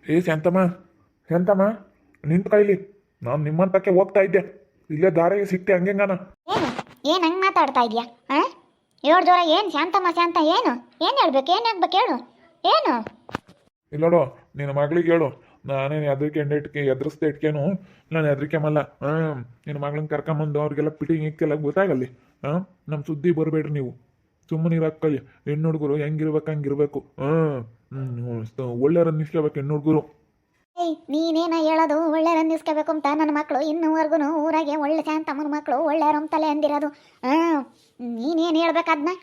ಏ ಶಾಂತಮ್ಮ, ಶಾಂತಮ್ಮ, ನಿಂತು ಕೈಲಿ. ನಾನು ನಿಮ್ಮಂತಕ್ಕೆ ಹೋಗ್ತಾ ಇದ್ದೆ, ಇಲ್ಲೇ ದಾರಿಗೆ ಸಿಕ್ತೆ ಹಂಗೆಂಗಾನ. ಏನು ಏನು ಹಂಗೆ ಮಾತಾಡ್ತಾ ಇದೆಯಾ? ಹಾಂ, ಏಳು ಜ್ವರ ಏನು ಶಾಂತಮ್ಮ ಶಾಂತ ಏನು ಏನು ಹೇಳ್ಬೇಕು, ಏನು ಆಗ್ಬೇಕು ಹೇಳು, ಏನು? ಇಲ್ಲೋಡು, ನಿನ್ನ ಮಗಳಿಗೆ ಹೇಳು, ನಾನೇನು ಎದುರಿಸ್ದೆ ಇಟ್ಕೇನು, ನಾನು ಹೆದರಿಕೆಮಲ್ಲ. ನಿನ್ನ ಮಗಳನ್ನ ಕರ್ಕೊಂಬಂದು ಅವ್ರಿಗೆಲ್ಲ ಪಿಟಿಂಗ್ ಇಕ್ಕೆಲ್ಲ ಗೊತ್ತಾಗಲ್ಲಿ. ನಮ್ಮ ಸುದ್ದಿ ಬರಬೇಡ್ರಿ ನೀವು, ಸುಮ್ಮನೆ ಇರಕ್ಕಲ್ಲಿ. ಹೆಣ್ಣು ಹುಡುಗರು ಹೆಂಗಿರ್ಬೇಕು ಹಂಗಿರ್ಬೇಕು. ಒಳ್ಳೆಯವ್ರನ್ನ ನಿಸ್ಕೋಬೇಕು ಹೆಣ್ಣು ಹುಡುಗರು. ಏಯ್, ನೀನೇನ ಹೇಳೋದು ಒಳ್ಳೆ ರಂದಿಸ್ಕೋಬೇಕು ಅಂತ? ನನ್ನ ಮಕ್ಕಳು ಇನ್ನೂವರೆಗೂ ಊರಾಗೆ ಒಳ್ಳೆ ಶಾಂತಮ್ಮನ ಮಕ್ಕಳು ಒಳ್ಳೆ ರಂತಲೆ ಅಂದಿರೋದು. ನೀನೇನು ಹೇಳ್ಬೇಕು ಅದನ್ನ?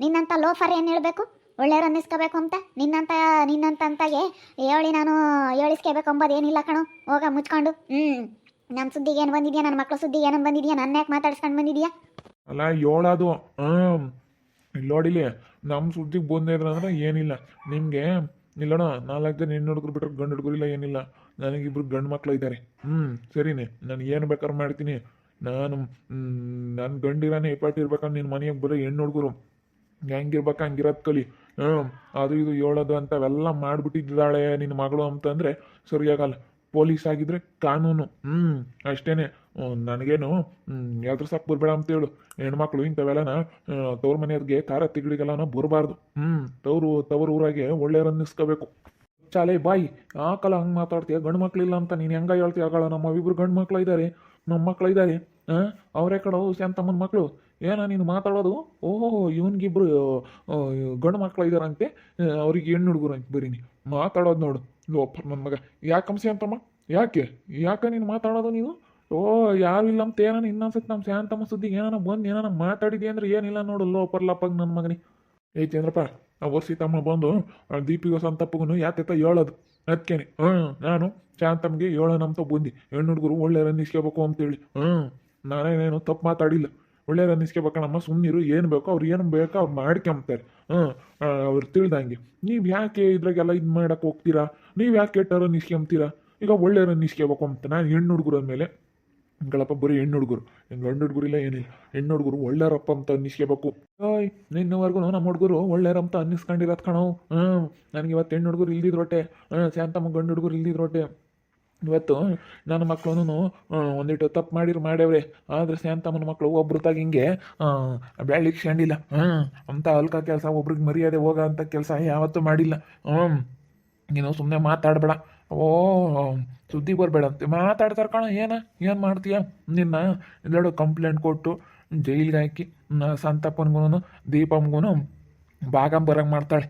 ನಿನ್ನಂಥ ಲೋಫರ್ ಏನು ಹೇಳಬೇಕು ಒಳ್ಳೆ ರಂದಿಸ್ಕೋಬೇಕು ಅಂತ? ನಿನ್ನಂತಂತಾಗೆ ಹೇಳಿ ನಾನು ಹೇಳಿಸ್ಕೋಬೇಕು ಅಂಬೋದೇನಿಲ್ಲ ಕಣೋ. ಹೋಗ ಮುಚ್ಕೊಂಡು. ನಮ್ಮ ಸುದ್ದಿಗೆ ಏನು ಬಂದಿದ್ಯಾ, ನನ್ನ ಮಕ್ಕಳ ಸುದ್ದಿಗೆ ಏನೋ ಬಂದಿದ್ಯಾ, ನನ್ನ ಯಾಕೆ ಮಾತಾಡ್ಸ್ಕೊಂಡು ಬಂದಿದ್ಯಾ? ಅಲ್ಲ ಹೇಳೋದು. ಇಲ್ಲಿ ನೋಡಿಲಿ, ನಮ್ಮ ಸುದ್ದಿಗೆ ಬಂದಿದ್ರ ಅಂದ್ರೆ ಏನಿಲ್ಲ ನಿಮಗೆ. ಇಲ್ಲೋಣ, 4 ಜನ ಹೆಣ್ಣು ಹುಡುಗರು ಬಿಟ್ರೆ ಗಂಡು ಹುಡುಗರು ಇಲ್ಲ, ಏನಿಲ್ಲ. ನನಗಿಬ್ರು ಗಂಡು ಮಕ್ಕಳು ಇದ್ದಾರೆ. ಸರಿನೇ, ನಾನು ಏನು ಬೇಕಾದ್ರೂ ಮಾಡ್ತೀನಿ. ನಾನು ನನ್ನ ಗಂಡಿರಾನೇ ಹೆಪಾಟಿ ಇರ್ಬೇಕಂದ್ರೆ ನಿನ್ನ ಮನೆಯಾಗ ಬರೋ ಹೆಣ್ಣು ಹುಡುಗರು ಹೆಂಗಿರ್ಬೇಕು ಹಂಗಿರೋದು ಕಲಿ. ಅದು ಇದು ಹೇಳೋದು ಅಂಥವೆಲ್ಲ ಮಾಡಿಬಿಟ್ಟಿದ್ದಾಳೆ ನಿನ್ನ ಮಗಳು ಅಂತಂದರೆ ಸರಿಯಾಗಲ್ಲ. ಪೊಲೀಸ್ ಆಗಿದ್ರೆ ಕಾನೂನು. ಅಷ್ಟೇನೆ. ನನಗೇನು ಎದುರ್ಸಕ್ಕೆ ಬರಬೇಡ ಅಂತೇಳು. ಹೆಣ್ಮಕ್ಳು ಇಂಥವೆಲ್ಲನ ತವ್ರ ಮನೆಯವ್ರಿಗೆ ಖಾರ ತಿಗಡಿಗೆಲ್ಲನ ಬರಬಾರ್ದು. ತವ್ರ ಊರಾಗೆ ಒಳ್ಳೆಯವ್ರನ್ನಿಸ್ಕೋಬೇಕು. ಚಾಲೆ ಬಾಯಿ, ಯಾಕಲ್ಲ ಹಂಗೆ ಮಾತಾಡ್ತೀಯ? ಗಂಡು ಮಕ್ಳಿಲ್ಲ ಅಂತ ನೀನು ಹೆಂಗ ಹೇಳ್ತೀಯ? ಆಗಳ ನಮ್ಮ ಇಬ್ರು ಗಂಡು ಮಕ್ಳು ಇದ್ದಾರೆ, ನಮ್ಮ ಮಕ್ಳು ಇದ್ದಾರೆ. ಅವರೇ ಕಡೆ ಶಾಂತಮ್ಮನ ಮಕ್ಕಳು. ಏನ ನೀನು ಮಾತಾಡೋದು? ಓಹೋ, ಇವನ್ಗಿಬ್ರು ಗಂಡು ಮಕ್ಳು ಇದ್ದಾರಂತೆ, ಅವ್ರಿಗೆ ಹೆಣ್ಣು ಹುಡುಗರು ಅಂತ ಬರೀನಿ ಮಾತಾಡೋದು ನೋಡು. ಲೋಪರ್ ನನ್ನ ಮಗ. ಯಾಕಂಶ ಅಂತಮ್ಮ, ಯಾಕೆ ನೀನು ಮಾತಾಡೋದು ನೀನು? ಓ, ಯಾರು ಇಲ್ಲ ಅಂತ ಏನಾನ ಇನ್ನೊಂದ್ಸತಿ ನಮ್ಮ ಶಾಂತಮ್ಮ ಸುದ್ದಿಗೆ ಏನಾನ ಬಂದು ಏನಾನ ಮಾತಾಡಿದೆ ಅಂದ್ರೆ ಏನಿಲ್ಲ ನೋಡು. ಲೋಪರ್ ಲಪ್ಪಗ್ ನನ್ನ ಮಗನಿ. ಏ ಚಂದ್ರಪ್ಪ, ಆ ವರ್ಷಿತಮ್ಮ ಬಂದು ದೀಪಿಗೋ ಸಂತಪ್ಪಗೂ ಯಾತೆತ್ತ ಹೇಳೋದು ಅದಕ್ಕೇನೆ. ನಾನು ಶಾಂತಮ್ಗೆ ಹೇಳೋಣಂತ ಬಂದು ಹೆಣ್ಣು ಹುಡುಗರು ಒಳ್ಳೆ ರನ್ನಿಸ್ಕೋಬೇಕು ಅಂತೇಳಿ. ನಾನೇನೇನು ತಪ್ಪು ಮಾತಾಡಿಲ್ಲ. ಒಳ್ಳೆ ರನ್ನಿಸ್ಕೋಬೇಕಣಮ್ಮ, ಸುಮ್ಮನಿರು. ಏನು ಬೇಕೋ ಅವ್ರು ಏನು ಬೇಕೋ ಅವ್ರು ಮಾಡ್ಕೊಂಬ್ತಾರೆ. ಅವ್ರು ತಿಳಿದಂಗೆ ನೀವು ಯಾಕೆ ಇದ್ರಾಗೆಲ್ಲ ಇದು ಮಾಡಕ್ಕೆ ಹೋಗ್ತೀರಾ? ನೀವು ಯಾಕೆ ಕೆಟ್ಟವ್ರು ನಿಸ್ಕೊಂಬ್ತೀರಾ? ಈಗ ಒಳ್ಳೆ ರನ್ನಿಸ್ಕೋಬೇಕು ಅಂತ ನಾನು ಹೆಣ್ಣು ಹುಡುಗರು ಅಂದಮೇಲೆ ಗಳಪ್ಪ ಬರೀ ಹೆಣ್ಣು ಹುಡುಗರು, ಗಂಡು ಹುಡುಗರು ಇಲ್ಲ ಏನಿಲ್ಲ. ಹೆಣ್ಣು ಹುಡುಗರು ಒಳ್ಳೆಯರಪ್ಪ ಅಂತ ಅನ್ನಿಸ್ಕೋಬೇಕು. ನಿನ್ನವರೆಗೂ ನಮ್ಮ ಹುಡುಗರು ಒಳ್ಳೆಯರಂತ ಅನ್ನಿಸ್ಕೊಂಡಿರೋದು ಕಣೋ. ನನಗೆ ಇವತ್ತು ಹೆಣ್ಣು ಹುಡುಗರು ಇಲ್ದಿದ್ರೊಟ್ಟೆ, ಶಾಂತಮ್ಮ ಗಂಡು ಹುಡುಗರು ಇಲ್ದಿದ್ರೊಟ್ಟೆ. ಇವತ್ತು ನನ್ನ ಮಕ್ಕಳು ಒಂದಿಟ್ಟು ತಪ್ಪು ಮಾಡ್ಯಾವ್ರೆ. ಆದರೆ ಶಾಂತಮ್ಮನ ಮಕ್ಕಳು ಒಬ್ರು ತಾಗ ಹಿಂಗೆ ಬೆಳ್ಳಿಗೆ ಸ್ಯಾಂಡಿಲ್ಲ. ಅಂತ ಅಲ್ಕ ಕೆಲಸ, ಒಬ್ರಿಗೆ ಮರ್ಯಾದೆ ಹೋಗ ಅಂತ ಕೆಲಸ ಯಾವತ್ತೂ ಮಾಡಿಲ್ಲ. ನೀನು ಸುಮ್ಮನೆ ಮಾತಾಡಬೇಡ. ಓ, ಸುದ್ದಿ ಬರಬೇಡ ಅಂತ ಮಾತಾಡ್ತಾರೆ ಕಣ. ಏನು ಮಾಡ್ತೀಯ? ನಿನ್ನ ಎಲ್ಲರೂ ಕಂಪ್ಲೇಂಟ್ ಕೊಟ್ಟು ಜೈಲಿಗೆ ಹಾಕಿ ಸಂತಪ್ಪನಿಗೂ ದೀಪಮ್ಗೂ ಭಾಗಂಬರಂಗೆ ಮಾಡ್ತಾಳೆ.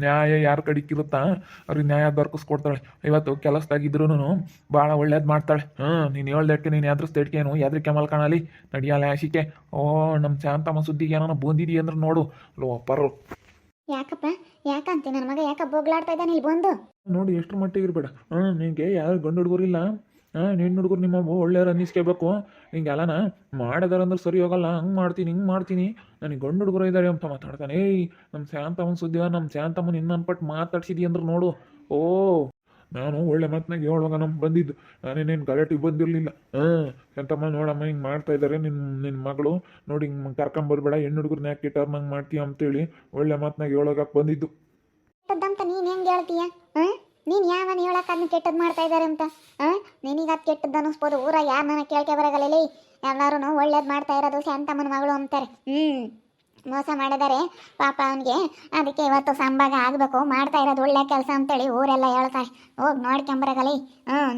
ನ್ಯಾಯ ಯಾರ ಕಡಿಕಿರುತ್ತಾ ಅವ್ರಿಗೆ ನ್ಯಾಯ ದೊರಕಿಸ್ಕೊಡ್ತಾಳೆ. ಇವತ್ತು ಕೆಲಸದಾಗಿದ್ರು ಭಾಳ ಒಳ್ಳೇದು ಮಾಡ್ತಾಳೆ. ನೀನು ಹೇಳ್ದಕ್ಕೆ ನೀನು ಎದುರಿಸ್ದೇಟ್ಕೇನು ಎದ್ರಿಕೆ ಮಲ್ಕಣಲಿ ನಡಿಯಲ್ಲ ಆಶಿಕೆ. ಓ, ನಮ್ಮ ಶಾಂತಮ್ಮ ಸುದ್ದಿಗೆ ಏನೋ ಬಂದಿದೀಯ ಅಂದ್ರೆ ನೋಡು ಪರ್ರು. ಯಾಕಪ್ಪ, ಯಾಕಂತೆ ನನ್ನ ಮಗ ಯಾಕೆ ಬೋಗ್ಲಾಡ್ತಾ ಇದ್ದಾನೆ ಇಲ್ಲಿ ಬಂದು? ನೋಡಿ ಎಷ್ಟು ಮಟ್ಟಿಗೆ ಇರಬೇಡ. ನಿನಗೆ ಯಾರು ಗಂಡು ಹುಡುಗರಿಲ್ಲ, ಹೆಣ್ಣು ಹುಡುಗರು ನಿಮ್ಮ ಒಳ್ಳೆಯವ್ರು ಅನ್ನಿಸ್ಕೋಬೇಕು. ಹಿಂಗೆಲ್ಲನ ಮಾಡಿದಾರಂದ್ರೆ ಸರಿ ಹೋಗಲ್ಲ. ಹಂಗೆ ಮಾಡ್ತೀನಿ ಹಿಂಗೆ ಮಾಡ್ತೀನಿ, ನನಗೆ ಗಂಡು ಹುಡುಗರು ಇದ್ದಾರೆ ಅಂತ ಮಾತಾಡ್ತಾನೆ. ಏಯ್, ನಮ್ಮ ಶಾಂತಮ್ಮನ ಸುದ್ದಿಯ ನಮ್ಮ ಶಾಂತಮ್ಮನ ಇನ್ನೊಂದ್ಪಟ್ಟು ಮಾತಾಡ್ಸಿದಿ ಅಂದ್ರೆ ನೋಡು. ಓ, ನಾನು ಒಳ್ಳೆ ಮಾತನಾಗ ಹೇಳುವಾಗ ನಮ್ಗೆ ಬಂದಿದ್ದು, ನಾನೇನೇನು ಗಲಾಟೆಗೆ ಬಂದಿರಲಿಲ್ಲ. ಶಾಂತಮ್ಮ ನೋಡಮ್ಮ ಹಿಂಗೆ ಮಾಡ್ತಾ ಇದ್ದಾರೆ ನಿನ್ನ ಮಗಳು, ನೋಡಿ ಹಿಂಗೆ ಕರ್ಕೊಂಬರ್ಬೇಡ, ಹೆಣ್ಣು ಹುಡುಗರನ್ನ ಯಾಕೆ ಕೆಟ್ಟವ್ರನ್ನ ಮಾಡ್ತೀಯ ಅಂತೇಳಿ ಒಳ್ಳೆ ಮಾತನಾಗ ಹೇಳೋಗಕ್ಕೆ ಬಂದಿದ್ದು. ಕೆಟ್ಟದ್ದಂತ ನೀನು ಹೆಂಗೆ ಹೇಳ್ತೀಯ? ನೀನು ಯಾವನ್ ಹೇಳಕ್ಕೆ ಅದನ್ನ ಕೆಟ್ಟದ್ದು ಮಾಡ್ತಾ ಇದ್ದಾರೆ ಅಂತ? ನಿನಗೆ ಅದು ಕೆಟ್ಟದ್ದು ಅನ್ನಿಸ್ಬೋದು. ಊರಾಗ ಯಾರು ನನಗೆ ಕೇಳ್ಕೆ ಬರಗಲ್ಲ. ಎಲ್ಲರೂ ಒಳ್ಳೇದು ಮಾಡ್ತಾ ಇರೋದು ಶಾಂತಮ್ಮನ ಮಗಳು ಅಂತಾರೆ. ಮೋಸ ಮಾಡಿದ್ದಾರೆ ಪಾಪ ಅವನಿಗೆ. ಅದಕ್ಕೆ ಇವತ್ತು ಸಂಭಾಗ ಆಗಬೇಕು, ಮಾಡ್ತಾ ಇರೋದು ಒಳ್ಳೆ ಕೆಲಸ ಅಂತೇಳಿ ಊರೆಲ್ಲ ಹೇಳ್ತಾರೆ. ಹೋಗಿ ನೋಡ್ಕೊಂಬರಗಲಿ.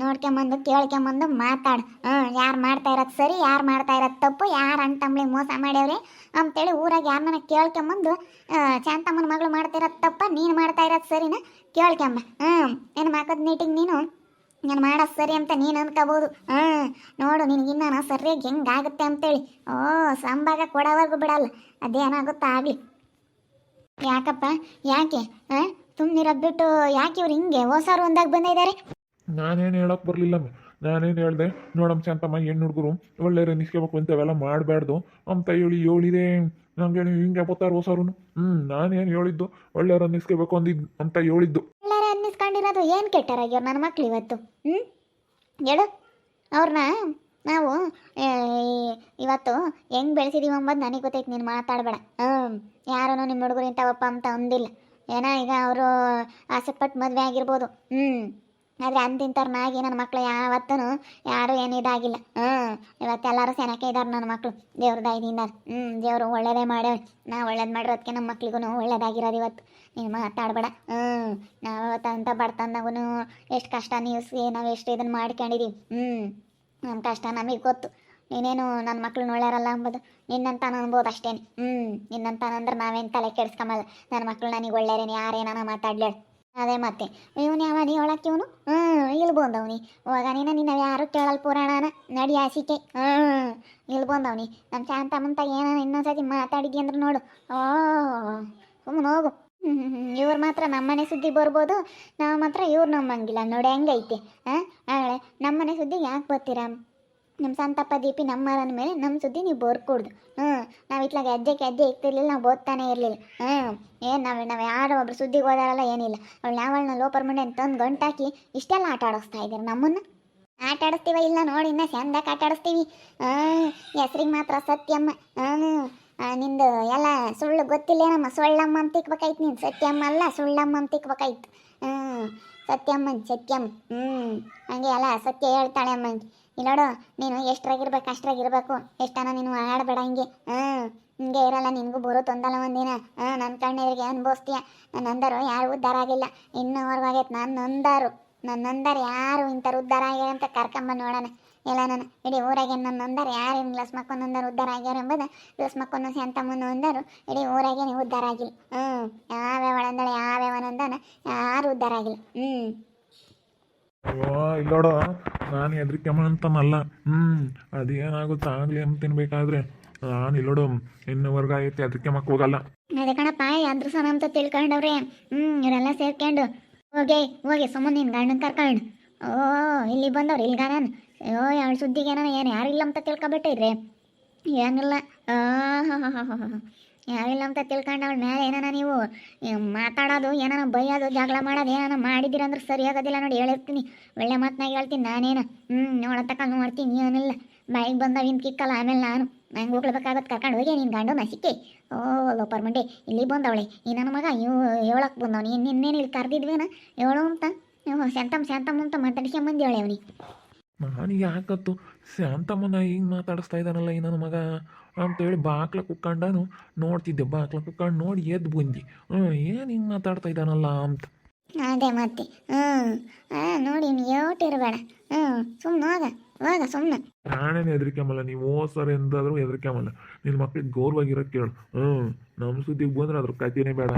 ನೋಡ್ಕೊಂಬಂದು ಕೇಳ್ಕೊಂಬಂದು ಮಾತಾಡು. ಯಾರು ಮಾಡ್ತಾ ಇರೋದು ಸರಿ, ಯಾರು ಮಾಡ್ತಾ ಇರೋದು ತಪ್ಪು, ಯಾರು ಅಣ್ತಂಬ್ಳಿಗೆ ಮೋಸ ಮಾಡ್ಯವ್ರಿ ಅಂತೇಳಿ ಊರಾಗ ಯಾರನ್ನ ಕೇಳ್ಕೊಂಬಂದು ಶಾಂತಮ್ಮನ ಮಗಳು ಮಾಡ್ತಿರೋದು ತಪ್ಪ, ನೀನು ಮಾಡ್ತಾ ಇರೋದು ಸರಿನ ಕೇಳ್ಕೊಂಬ. ಏನು ಮಾಕದ ನೀಟಿಗೆ ನೀನು ನಾನು ಮಾಡೋದು ಸರಿ ಅಂತ ನೀನು ಅನ್ಕೋಬೋದು. ನೋಡು ನಿನಗಿನ್ನ ಸರಿಯಾಗಿ ಹೆಂಗಾಗುತ್ತೆ ಅಂತೇಳಿ. ಓ, ಸಂಭಾಗ ಕೊಡೋವರೆಗೂ ಬಿಡಲ್ಲ, ಅದೇನಾಗುತ್ತಾ ಆಗಲಿ. ಯಾಕಪ್ಪ, ಯಾಕೆ ಸುಮ್ಮನಿರೋದು ಬಿಟ್ಟು ಯಾಕೆ ಇವ್ರು ಹಿಂಗೆ ಹೊಸರು ಒಂದಾಗ ಬಂದಿದ್ದಾರೆ? ನಾನೇನು ಹೇಳೋಕೆ ಬರಲಿಲ್ಲ. ನಾನೇನು ಹೇಳಿದೆ, ನೋಡಮ್ಮ ಶಾಂತಮ್ಮ, ಹೆಣ್ಣು ಹುಡುಗರು ಒಳ್ಳೆ ರನ್ನಿಸ್ಕೋಬೇಕು ಇಂಥವೆಲ್ಲ ಮಾಡಬಾರ್ದು ಅಂತ ಹೇಳಿದೆ. ನಂಗೆ ಹಿಂಗೆ ಬತ್ತಾರು ಹೊಸರು. ನಾನೇನು ಹೇಳಿದ್ದು ಒಳ್ಳೆ ರನ್ನಿಸ್ಕೋಬೇಕು ಅಂತ ಹೇಳಿದ್ದು. ಎಲ್ಲಾರ ಅನ್ನಿಸ್ಕೊಂಡಿರೋದು ಏನು ಕೆಟ್ಟರಾಗ್ಯವ್ರು ನನ್ನ ಮಕ್ಳು ಇವತ್ತು. ಹೇಳು, ಅವ್ರನ್ನ ನಾವು ಇವತ್ತು ಹೆಂಗೆ ಬೆಳೆಸಿದೀವಿ ಅಂಬದು ನನಗೆ ಗೊತ್ತೈತೆ. ನೀನು ಮಾತಾಡಬೇಡ. ಯಾರೂ ನಿಮ್ಮ ಹುಡುಗರು ಇಂಥವಪ್ಪ ಅಂತ ಅಂದಿಲ್ಲ. ಏನೋ ಈಗ ಅವರು ಆಸೆಪಟ್ಟು ಮದುವೆ ಆಗಿರ್ಬೋದು. ಆದರೆ ಅಂತಿಂತರ್ನಾಗಿ ನನ್ನ ಮಕ್ಳು ಯಾವತ್ತೂ ಯಾರು ಏನು ಇದಾಗಿಲ್ಲ. ಇವತ್ತೆಲ್ಲರೂ ಸೆನಕ್ಕೆ ಇದ್ದಾರೆ ನನ್ನ ಮಕ್ಕಳು ದೇವ್ರ ದಯದಿಂದ. ದೇವರು ಒಳ್ಳೇದೇ ಮಾಡ್ಯಾವ. ನಾವು ಒಳ್ಳೇದು ಮಾಡಿರೋದಕ್ಕೆ ನಮ್ಮ ಮಕ್ಳಿಗೂ ಒಳ್ಳೇದಾಗಿರೋದು ಇವತ್ತು. ನೀನು ಮಾತಾಡಬೇಡ. ನಾವು ಅಂತ ಬಡತನದಾಗೂ ಎಷ್ಟು ಕಷ್ಟ ನೀವ್ಸಿ ನಾವು ಎಷ್ಟು ಇದನ್ನು ಮಾಡ್ಕೊಂಡಿದ್ದೀವಿ. ನಮ್ಮ ಕಷ್ಟ ನಮಗೆ ಗೊತ್ತು. ನೀನೇನು ನನ್ನ ಮಕ್ಳು ಒಳ್ಳೆಯರಲ್ಲ ಅಂಬೋದು ನಿನ್ನಂತ ಅನ್ಬೋದು ಅಷ್ಟೇ. ನಿನ್ನಂತಾನಂದ್ರೆ ನಾವೇನು ತಲೆ ಕೆಡ್ಸ್ಕೊಂಬಲ್ಲ. ನನ್ನ ಮಕ್ಳು ನನಗೆ ಒಳ್ಳೆಯರೇನು ಯಾರೇನ ಮಾತಾಡ್ಲೇಳು. ಅದೇ ಮತ್ತೆ ಇವನು ಯಾವ ನೀ ಒಳಕ್ಕೆ ಇವನು ಇಲ್ಲಿ ಬಂದವ್ನಿ ಇವಾಗ ನಿನ್ನ ಯಾರು ಕೇಳಲ್ ಪುರಾಣನ ನಡಿ ಆಸಿಕೆ. ಇಲ್ಲಿ ಬಂದವ್ನಿ ನಮ್ಮ ಶಾಂತ ಮುಂತ ಏನ ಇನ್ನೊಂದ್ಸತಿ ಮಾತಾಡಿದ್ವಿ ಅಂದ್ರೆ ನೋಡು. ಸುಮ್ಮನೆ ಹೋಗು. ಇವ್ರು ಮಾತ್ರ ನಮ್ಮನೆ ಸುದ್ದಿ ಬರ್ಬೋದು, ನಾವು ಮಾತ್ರ ಇವ್ರು ನಂಬಂಗಿಲ್ಲ ನೋಡಿ ಹೆಂಗೈತೆ. ನಾಳೆ ನಮ್ಮನೆ ಸುದ್ದಿಗೆ ಯಾಕೆ ಬರ್ತೀರಾ? ನಮ್ಮ ಸಂತಪ್ಪ ದೀಪಿ ನಮ್ಮರನ ಮೇಲೆ ನಮ್ಮ ಸುದ್ದಿ ನೀವು ಬೋರ್ಕೊಡ್ದು. ನಾವು ಇತ್ಲಾಗ ಹೆಜ್ಜೆ ಇಕ್ತಿರ್ಲಿಲ್ಲ, ನಾವು ಓದ್ತಾನೆ ಇರಲಿಲ್ಲ. ಏನು ನಾವು ಯಾರೋ ಒಬ್ರು ಸುದ್ದಿಗೆ ಓದಾರಲ್ಲ ಏನಿಲ್ಲ. ಅವಳು ಯಾವಳನ್ನ ಲೋಪರ್ ಮಂಡೆ ಅಂತಂದು ಗಂಟಾಕಿ ಇಷ್ಟೆಲ್ಲ ಆಟ ಆಡಿಸ್ತಾ ಇದ್ದಾರೆ ನಮ್ಮನ್ನು. ಆಟ ಆಡಿಸ್ತೀವ ಇಲ್ಲ ನೋಡಿ, ಇನ್ನೂ ಚಂದಕ್ಕೆ ಆಟ ಆಡಿಸ್ತೀವಿ. ಹೆಸ್ರಿಗೆ ಮಾತ್ರ ಸತ್ಯಮ್ಮ. ನಿಂದು ಎಲ್ಲ ಸುಳ್ಳು ಗೊತ್ತಿಲ್ಲೇನಮ್ಮ, ಸೊಳ್ಳಮ್ಮ ಅಂತ ತಿಕ್ಬೇಕಾಯ್ತು. ನೀನು ಸತ್ಯಮ್ಮ ಅಲ್ಲ ಸುಳ್ಳಮ್ಮ ಅಂತ ತಿಕ್ಬೇಕಾಯ್ತು. ಸತ್ಯಮ್ಮ ಹಂಗೆ ಅಲ್ಲ ಸತ್ಯ ಹೇಳ್ತಾಳೆ ಅಮ್ಮ. ಇಲ್ಲೋಡು ನೀನು ಎಷ್ಟರಾಗಿರ್ಬೇಕು ಅಷ್ಟರಾಗಿರ್ಬೇಕು. ಎಷ್ಟನ ನೀನು ಆಡಬೇಡ ಹಿಂಗೆ. ಹಿಂಗೆ ಇರಲ್ಲ, ನಿನಗೂ ಬರುತ್ತೊಂದಲ್ಲ ಒಂದಿನ. ನನ್ನ ಕಣ್ಣೆರಿಗೆ ಅನ್ಭವಿಸ್ತೀಯ. ನನ್ನ ಅಂದರು ಯಾರು ಉದ್ಧಾರ ಆಗಿಲ್ಲ ಇನ್ನೂವರೆಗೂ. ನನ್ನ ನಂದಾರು ಯಾರು ಇಂಥವ್ರು ಉದ್ಧಾರ ಆಗ್ಯಾರ ಅಂತ ಕರ್ಕೊಂಬ ನೋಡೋಣ. ಇಲ್ಲ ನಾನು ಇಡೀ ಊರಾಗೆ ನನ್ನ ನಂದಾರು ಯಾರು ಹಿಂಗೆ ಲಸ್ ಮಕ್ಕೊಂಡು ಅಂದರು ಉದ್ಧಾರ ಆಗ್ಯಾರ ಎಂಬುದು. ಲಸ್ ಮಕ್ಕೊಂಡು ಶಾಂತಮ್ಮನ ಅಂದರು ಇಡೀ ಊರಾಗೆ ನೀವು ಉದ್ಧಾರ ಆಗಿಲ್ಲ. ಯಾವ್ಯಾವಳಂದಳೆ ಯಾವ್ಯಾವನಂದಾನ ಯಾರು ಉದ್ಧಾರ ಆಗಿಲ್ಲ. ಅಯ್ಯೋ ಇಲ್ಲೋಡು, ನಾನು ಹೆದ್ರಿಕೆಮ್ಮ ಅಂತನಲ್ಲ. ಅದೇನಾಗುತ್ತೆ ಆಗಲಿ ಅಂತ ತಿನ್ಬೇಕಾದ್ರೆ ನಾನು ಇಲ್ಲೋಡು ಇನ್ನುವರೆಗೂ ಐತಿ ಹೆದ್ರಿಕೆಮ್ಮಕ್ಕೆ ಹೋಗಲ್ಲ. ಅದೇ ಕಣಪ್ಪ ಅದ್ರ ಸಮ ಅಂತ ತಿಳ್ಕೊಂಡವ್ರೆ. ಇವರೆಲ್ಲ ಸೇರ್ಕೊಂಡು ಹೋಗಿ ಸುಮ್ಮನೆ ನಿನ್ನ ಗಂಡನ ಕರ್ಕೊಂಡು ಇಲ್ಲಿ ಬಂದವ್ರು ಇಲ್ಗ ನಾನು. ಅವಳ ಸುದ್ದಿಗೆ ನಾನು ಏನು ಯಾರಿಲ್ಲ ಅಂತ ತಿಳ್ಕೊಬಿಟ್ಟಿದ್ರೆ ಏನಿಲ್ಲ. ಯಾರಿಲ್ಲ ಅಂತ ತಿಳ್ಕೊಂಡು ಅವಳ ಮೇಲೆ ಏನಾನ ನೀವು ಮಾತಾಡೋದು ಏನಾನ ಬೈಯೋದು ಜಗಳ ಮಾಡೋದು ಏನಾನ ಮಾಡಿದ್ದೀರಂದ್ರೆ ಸರಿ ಆಗೋದಿಲ್ಲ ನೋಡಿ. ಹೇಳಿರ್ತೀನಿ ಒಳ್ಳೆ ಮಾತನಾಗ ಹೇಳ್ತೀನಿ ನಾನೇನು. ನೋಡತಕ್ಕ ನೋಡ್ತೀನಿ ಏನಿಲ್ಲ. ಬಾಯಿಗೆ ಬಂದವ ಇನ್ನು ಕಿಕ್ಕಲ್ಲ. ಆಮೇಲೆ ನಾನು ನಂಗೆ ಹೋಗ್ಲೇಬೇಕಾಗತ್ತೆ ಕರ್ಕೊಂಡು ಹೋಗಿ ನಿನ್ನ ಗಂಡು ನಸಿಕೆ. ಲೋಪರ್ ಮಂಡೆ ಇಲ್ಲಿ ಬಂದವಳೆ ಈ ನನ್ನ ಮಗ ಹೇಳಕ್ಕೆ ಬಂದವನು. ಇನ್ನೇನು ಇಲ್ಲಿ ಕರೆದಿದ್ವೇನ ಹೇಳು ಅಂತ ಶಾಂತಮ್ಮ ಅಂತ ಮಾತಾಡ್ಸ್ಕೊಂಬಂದು ಹೇಳಿ ಅವನಿಗೆ. ನಾನು ಯಾಕತ್ತು ಶಾಂತಮ್ಮನ ಹಿಂಗೆ ಮಾತಾಡಿಸ್ತಾ ಇದ್ದಾನಲ್ಲ ಈ ನನ್ನ ಮಗ ಅಂತೇಳಿ ಬಾಕ್ಲ ಕುಕ್ಕೊಂಡಾನು ನೋಡ್ತಿದ್ದೆ. ಬಾಕ್ಲ ಕುಕ್ಕೊಂಡು ನೋಡಿ ಎದ್ದು ಬಂದು ಏನು ಹಿಂಗೆ ಮಾತಾಡ್ತಾ ಇದ್ದಾನಲ್ಲ ಅಂತ. ಅದೇ ಮತ್ತೆ ನೋಡಿ ಯೋಟಿರಬೇಡ. ಸುಮ್ಮನೆ ಹೋಗ ಸುಮ್ಮನೆ. ನಾನೇನು ಹೆದರಿಕೆಮಲ್ಲ, ನೀವು ಸರ್ ಎಂದಾದರೂ ಹೆದರಿಕೆಮಲ್ಲ. ನಿನ್ನ ಮಕ್ಳಿಗೆ ಗೌರವಾಗಿರೋಕ್ಕೆ ಕೇಳು. ನಮ್ಮ ಸುದ್ದಿಗೆ ಬಂದ್ರೆ ಅದ್ರ ಕಥೆನೇ ಬೇಡ.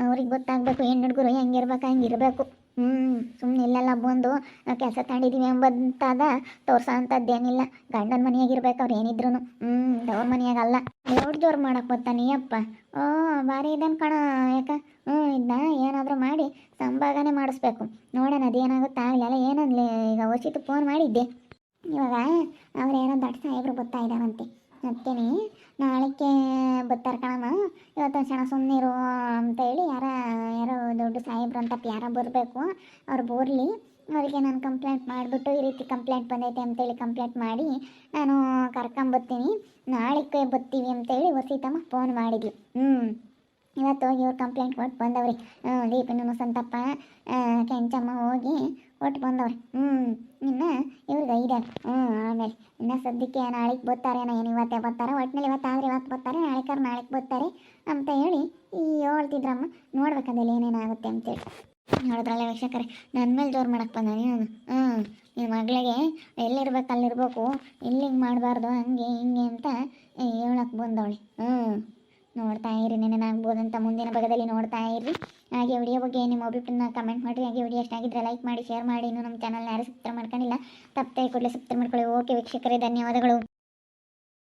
ಅವ್ರಿಗೆ ಗೊತ್ತಾಗಬೇಕು ಹೆಣ್ಣು ಹುಡುಗರು ಹೆಂಗಿರ್ಬೇಕು ಹಂಗಿರಬೇಕು. ಸುಮ್ಮನೆ ಇಲ್ಲೆಲ್ಲ ಬಂದು ಕೆಲಸ ತಗೊಂಡಿದ್ದೀವಿ ಎಂಬಂತಾದ ತೋರ್ಸೋ ಅಂಥದ್ದೇನಿಲ್ಲ. ಗಂಡನ ಮನೆಯಾಗಿರ್ಬೇಕು ಅವ್ರು ಏನಿದ್ರು. ದೇವ್ರ ಮನೆಯಾಗಲ್ಲ. ದೇವ್ರ ಜೋರು ಮಾಡಕ್ಕೆ ಬರ್ತಾನೀಯಪ್ಪ. ಭಾರಿ ಇದನ್ನು ಕಣ. ಯಾಕ ಇದನ್ನ ಏನಾದರೂ ಮಾಡಿ ಸಂಭಾಗನೆ ಮಾಡಿಸ್ಬೇಕು. ನೋಡೋಣ ಅದೇನಾಗುತ್ತೆ ಆಗಲಿಲ್ಲ. ಏನಂದ್ಲಿ ಈಗ ವಸಿತು ಫೋನ್ ಮಾಡಿದ್ದೆ. ಇವಾಗ ಅವ್ರೇನೋ ದೊಡ್ಡ ಸಾಹೇಬ್ರು ಬರ್ತಾ ಇದ್ದಾರಂತೆ. ಮತ್ತೇನೆ ನಾಳೆಗೆ ಬರ್ತಾರೆ ಕಣಮ್ಮ. ಇವತ್ತೊಂದು ಕ್ಷಣ ಸುಮ್ಮನಿರು ಅಂತೇಳಿ ಯಾರೋ ದೊಡ್ಡ ಸಾಹೇಬ್ರು ಅಂತ ಯಾರ ಬರಬೇಕು. ಅವ್ರು ಬರಲಿ. ಅವರಿಗೆ ನಾನು ಕಂಪ್ಲೇಂಟ್ ಮಾಡಿಬಿಟ್ಟು ಈ ರೀತಿ ಕಂಪ್ಲೇಂಟ್ ಬಂದೈತೆ ಅಂತೇಳಿ ಕಂಪ್ಲೇಂಟ್ ಮಾಡಿ ನಾನು ಕರ್ಕೊಂಬರ್ತೀನಿ. ನಾಳೆಗೆ ಬರ್ತೀವಿ ಅಂತೇಳಿ ವಸೀತಮ್ಮ ಫೋನ್ ಮಾಡಿದ್ವಿ. ಇವತ್ತು ಹೋಗಿ ಇವ್ರು ಕಂಪ್ಲೇಂಟ್ ಕೊಟ್ಟು ಬಂದವ್ರಿ. ದೀಪಿನ ಸಂತಪ್ಪ ಕೆಂಚಮ್ಮ ಹೋಗಿ ಕೊಟ್ಟು ಬಂದವ್ರಿ. ಇನ್ನು ಇವ್ರಿಗೆ ಐದಾರು. ಆಮೇಲೆ ಇನ್ನು ಸದ್ಯಕ್ಕೆ ನಾಳೆಗೆ ಬರ್ತಾರೇನೋ. ಏನು ಇವತ್ತೇ ಬರ್ತಾರೆ. ಒಟ್ಟಿನಲ್ಲಿ ಇವತ್ತಾದ್ರೆ ಇವತ್ತು ಬರ್ತಾರೆ, ನಾಳೆಗೆ ಬರ್ತಾರೆ ಅಂತ ಹೇಳಿ ಹೇಳ್ತಿದ್ರಮ್ಮ. ನೋಡ್ಬೇಕಂದಲ್ಲಿ ಏನೇನಾಗುತ್ತೆ ಅಂತೇಳಿ ನೋಡಿದ್ರಲ್ಲ ವೀಕ್ಷಕರೇ. ನನ್ನ ಮೇಲೆ ಜೋರು ಮಾಡಕ್ಕೆ ಬಂದ ನೀನು. ನಿನ್ನ ಮಗಳಿಗೆ ಎಲ್ಲಿರ್ಬೇಕು ಅಲ್ಲಿರ್ಬೇಕು, ಇಲ್ಲಿಗೆ ಮಾಡಬಾರ್ದು ಹಂಗೆ ಹಿಂಗೆ ಅಂತ ಹೇಳಕ್ಕೆ ಬಂದವಳೆ. ನೋಡ್ತಾ ಇರಿ ನೆನೆನಾಗ್ಬೋದಂತ ಮುಂದಿನ ಭಾಗದಲ್ಲಿ ನೋಡ್ತಾ ಇರಿ. ಹಾಗೆ ವಿಡಿಯೋ ಬಗ್ಗೆ ನಿಮ್ಮ ಅಭಿಪ್ರಾಯನ ಕಮೆಂಟ್ ಮಾಡಿರಿ. ಹಾಗೆ ವಿಡಿಯೋ ಎಷ್ಟಾಗಿದ್ದರೆ ಲೈಕ್ ಮಾಡಿ ಶೇರ್ ಮಾಡಿ. ಇನ್ನೂ ನಮ್ಮ ಚಾನಲ್ನ ಯಾರು ಸಬ್ಸ್ಕ್ರೈಬ್ ಮಾಡ್ಕೊಂಡಿಲ್ಲ ತಪ್ಪದೆ ಕೂಡಲೇ ಸಬ್ಸ್ಕ್ರೈಬ್ ಮಾಡ್ಕೊಳ್ಳಿ. ಓಕೆ ವೀಕ್ಷಕರೇ, ಧನ್ಯವಾದಗಳು.